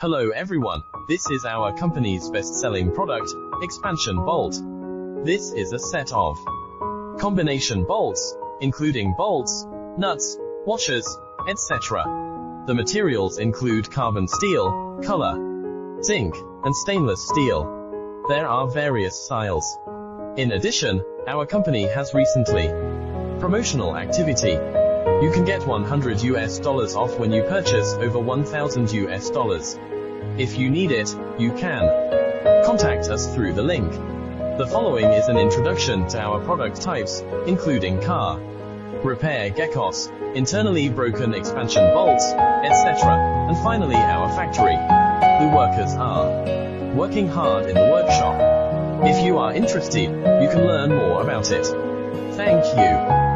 Hello everyone, this is our company's best-selling product, Expansion Bolt. This is a set of combination bolts, including bolts, nuts, washers, etc. The materials include carbon steel, color, zinc, and stainless steel. There are various styles. In addition, our company has recently promotional activity. You can get $100 off when you purchase over $1,000. If you need it, you can contact us through the link. The following is an introduction to our product types, including car repair geckos, internally broken expansion bolts, etc. And finally our factory. The workers are working hard in the workshop. If you are interested, you can learn more about it. Thank you.